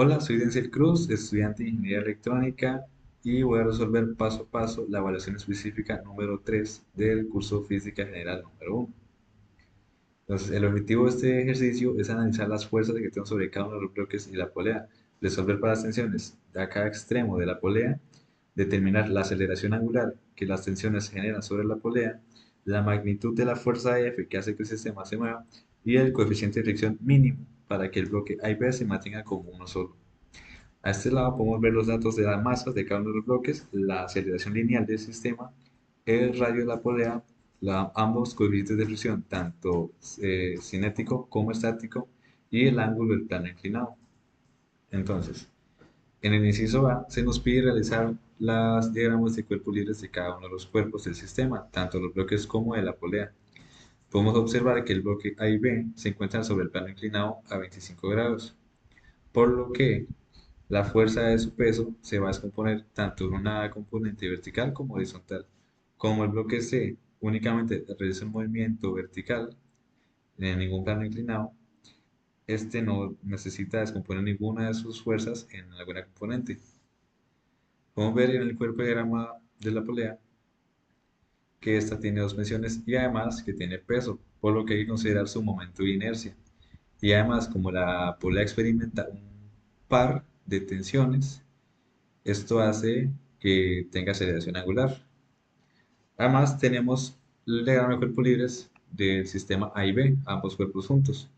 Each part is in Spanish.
Hola, soy Denzel Cruz, estudiante de Ingeniería Electrónica y voy a resolver paso a paso la evaluación específica número 3 del curso Física General número 1. Entonces, el objetivo de este ejercicio es analizar las fuerzas que tengo sobre cada uno de los bloques y la polea, resolver para las tensiones de cada extremo de la polea, determinar la aceleración angular que las tensiones generan sobre la polea, la magnitud de la fuerza F que hace que el sistema se mueva y el coeficiente de fricción mínimo para que el bloque A y B se mantenga como uno solo. A este lado podemos ver los datos de las masas de cada uno de los bloques, la aceleración lineal del sistema, el radio de la polea, ambos coeficientes de fricción, tanto cinético como estático, y el ángulo del plano inclinado. Entonces, en el inciso A se nos pide realizar las diagramas de cuerpos libres de cada uno de los cuerpos del sistema, tanto los bloques como de la polea. Podemos observar que el bloque A y B se encuentran sobre el plano inclinado a 25 grados, por lo que la fuerza de su peso se va a descomponer tanto en una componente vertical como horizontal. Como el bloque C únicamente realiza un movimiento vertical en ningún plano inclinado, este no necesita descomponer ninguna de sus fuerzas en alguna componente. Podemos ver en el cuerpo diagrama de la polea que esta tiene dos tensiones y además que tiene peso, por lo que hay que considerar su momento de inercia. Y además, como la polea experimenta un par de tensiones, esto hace que tenga aceleración angular. Además, tenemos el diagrama de cuerpos libres del sistema A y B, ambos cuerpos juntos.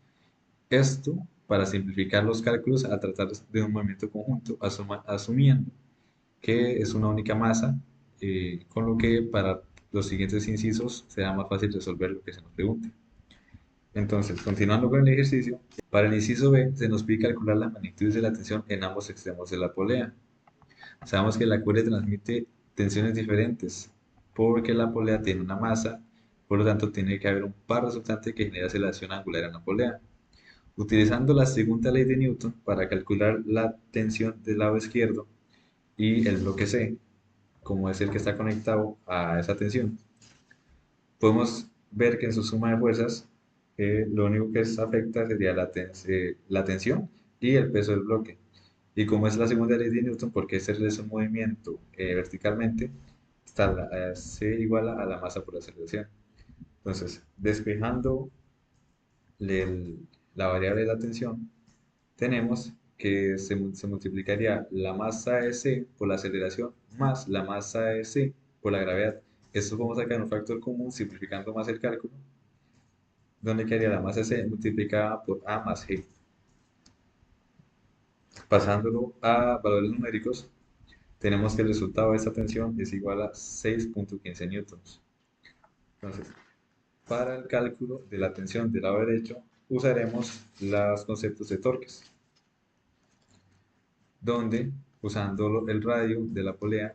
Esto para simplificar los cálculos a tratar de un movimiento conjunto, asumiendo que es una única masa, con lo que para los siguientes incisos será más fácil resolver lo que se nos pregunte. Entonces, continuando con el ejercicio, para el inciso B se nos pide calcular las magnitudes de la tensión en ambos extremos de la polea. Sabemos que la cuerda transmite tensiones diferentes porque la polea tiene una masa, por lo tanto tiene que haber un par resultante que genere aceleración angular en la polea. Utilizando la segunda ley de Newton para calcular la tensión del lado izquierdo y el bloque C, como es el que está conectado a esa tensión, podemos ver que en su suma de fuerzas lo único que se afecta sería la tensión y el peso del bloque. Y como es la segunda ley de Newton, porque este es un movimiento verticalmente, se iguala a la masa por aceleración. Entonces, despejando la variable de la tensión, tenemos que se multiplicaría la masa de C por la aceleración más la masa de C por la gravedad. Esto vamos a sacar un factor común simplificando más el cálculo, donde quedaría la masa C multiplicada por A más G. Pasándolo a valores numéricos, tenemos que el resultado de esta tensión es igual a 6.15 newtons. Entonces, para el cálculo de la tensión del lado derecho, usaremos los conceptos de torques, donde usando el radio de la polea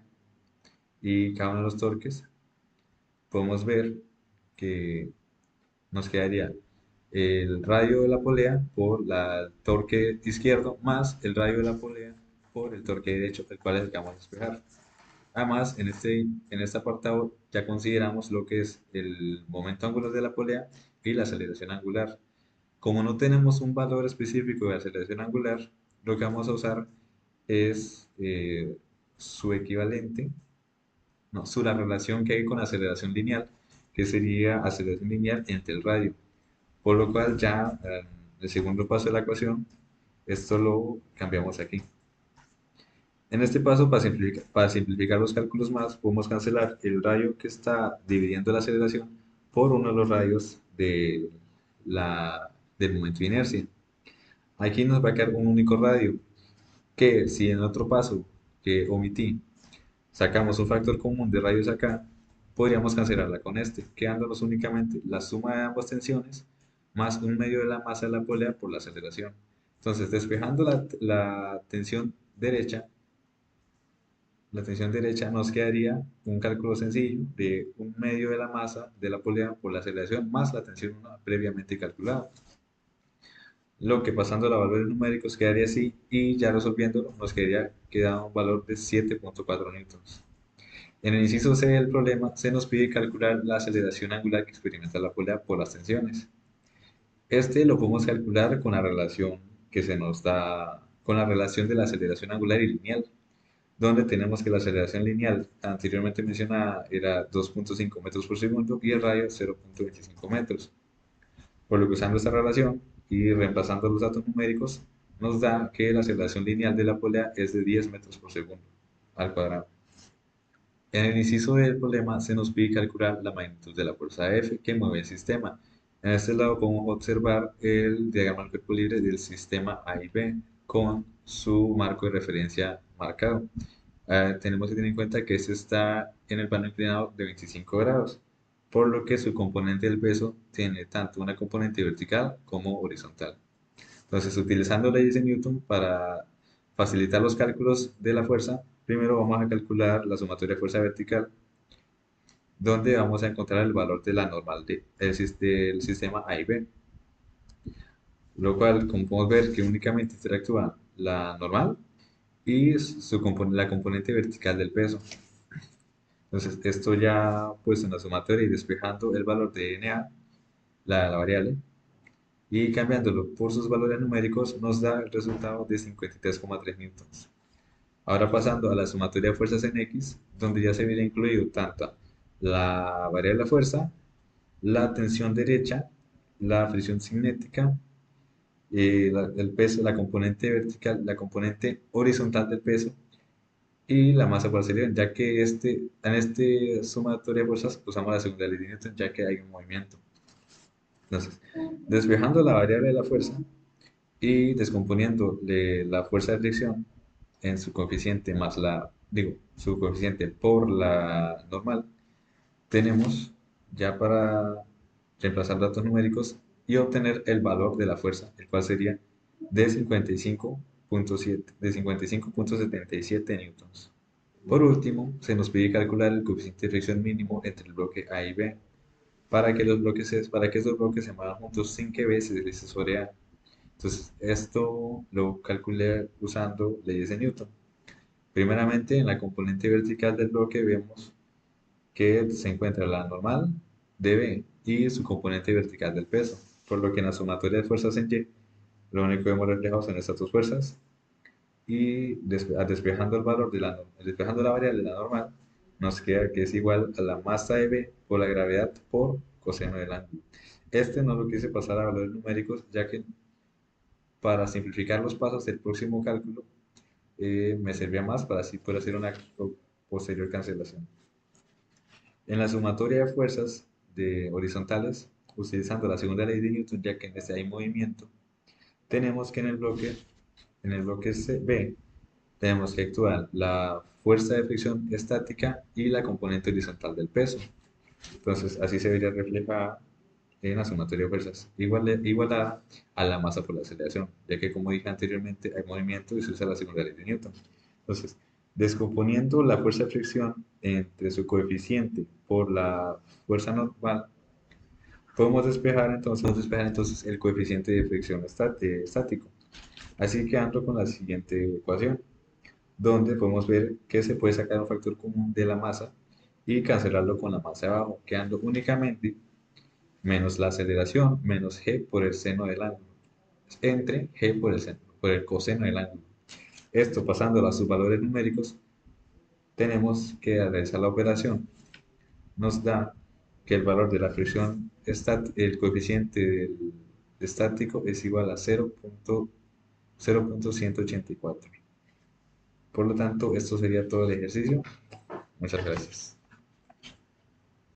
y cada uno de los torques, podemos ver que nos quedaría el radio de la polea por el torque izquierdo más el radio de la polea por el torque derecho, el cual es el que vamos a despejar. Además, en este apartado ya consideramos lo que es el momento angular de la polea y la aceleración angular. Como no tenemos un valor específico de aceleración angular, lo que vamos a usar es su equivalente, no, la relación que hay con aceleración lineal, que sería aceleración lineal entre el radio. Por lo cual ya en el segundo paso de la ecuación, esto lo cambiamos aquí. En este paso, para simplificar los cálculos más, podemos cancelar el radio que está dividiendo la aceleración por uno de los radios del momento de inercia. Aquí nos va a quedar un único radio, que si en otro paso que omití sacamos un factor común de radios acá, podríamos cancelarla con este, quedándonos únicamente la suma de ambas tensiones más un medio de la masa de la polea por la aceleración. Entonces, despejando la tensión derecha nos quedaría un cálculo sencillo de un medio de la masa de la polea por la aceleración más la tensión previamente calculada. Lo que pasando a los valores numéricos quedaría así y ya resolviéndolo nos queda un valor de 7.4 newtons. En el inciso C del problema se nos pide calcular la aceleración angular que experimenta la polea por las tensiones. Este lo podemos calcular con la relación que se nos da con la relación de la aceleración angular y lineal, donde tenemos que la aceleración lineal anteriormente mencionada era 2.5 metros por segundo y el radio 0.25 metros. Por lo que usando esta relación y reemplazando los datos numéricos, nos da que la aceleración lineal de la polea es de 10 metros por segundo al cuadrado. En el inciso del problema se nos pide calcular la magnitud de la fuerza F que mueve el sistema. En este lado podemos observar el diagrama del cuerpo libre del sistema A y B con su marco de referencia marcado. Tenemos que tener en cuenta que este está en el plano inclinado de 25 grados, por lo que su componente del peso tiene tanto una componente vertical como horizontal. Entonces, utilizando leyes de Newton para facilitar los cálculos de la fuerza, primero vamos a calcular la sumatoria de fuerza vertical, donde vamos a encontrar el valor de la normal del sistema A y B, lo cual, como podemos ver, que únicamente interactúa la normal y la componente vertical del peso. Entonces, esto ya puesto en la sumatoria y despejando el valor de NA, la variable, y cambiándolo por sus valores numéricos, nos da el resultado de 53,3 newtons. Ahora pasando a la sumatoria de fuerzas en X, donde ya se viene incluido tanto la variable de la fuerza, la tensión derecha, la fricción cinética, el peso, la componente vertical, la componente horizontal del peso y la masa por aceleración, ya que en este sumatoria de fuerzas usamos la segunda ley de Newton, ya que hay un movimiento. Entonces, despejando la variable de la fuerza y descomponiendo la fuerza de fricción en su coeficiente más su coeficiente por la normal, tenemos ya para reemplazar datos numéricos y obtener el valor de la fuerza, el cual sería de 55.77 newtons. Por último, se nos pide calcular el coeficiente de fricción mínimo entre el bloque A y B para que estos bloques se muevan juntos sin que B se deslice sobre A. Entonces, esto lo calculé usando leyes de Newton. Primeramente, en la componente vertical del bloque vemos que se encuentra la normal de B y su componente vertical del peso, por lo que en la sumatoria de fuerzas en Y, lo único que vemos reflejado son estas dos fuerzas, y despejando el valor despejando la variable de la normal, nos queda que es igual a la masa de B por la gravedad por coseno del ángulo. Este no lo quise pasar a valores numéricos, ya que para simplificar los pasos del próximo cálculo, me servía más para así poder hacer una posterior cancelación. En la sumatoria de fuerzas horizontales, utilizando la segunda ley de Newton, ya que en este hay movimiento, tenemos que en el bloque B, tenemos que actuar la fuerza de fricción estática y la componente horizontal del peso. Entonces, así se vería reflejada en la sumatoria de fuerzas, igualada a la masa por la aceleración, ya que como dije anteriormente, hay movimiento y se usa la segunda ley de Newton. Entonces, descomponiendo la fuerza de fricción entre su coeficiente por la fuerza normal, podemos despejar entonces el coeficiente de fricción estático. Así quedando con la siguiente ecuación, donde podemos ver que se puede sacar un factor común de la masa y cancelarlo con la masa de abajo, quedando únicamente menos la aceleración menos g por el seno del ángulo, entre g por el coseno del ángulo. Esto pasándolo a sus valores numéricos, tenemos que al realizar la operación, nos da que el valor de la fricción, el coeficiente del estático es igual a 0.184. Por lo tanto, esto sería todo el ejercicio. Muchas gracias.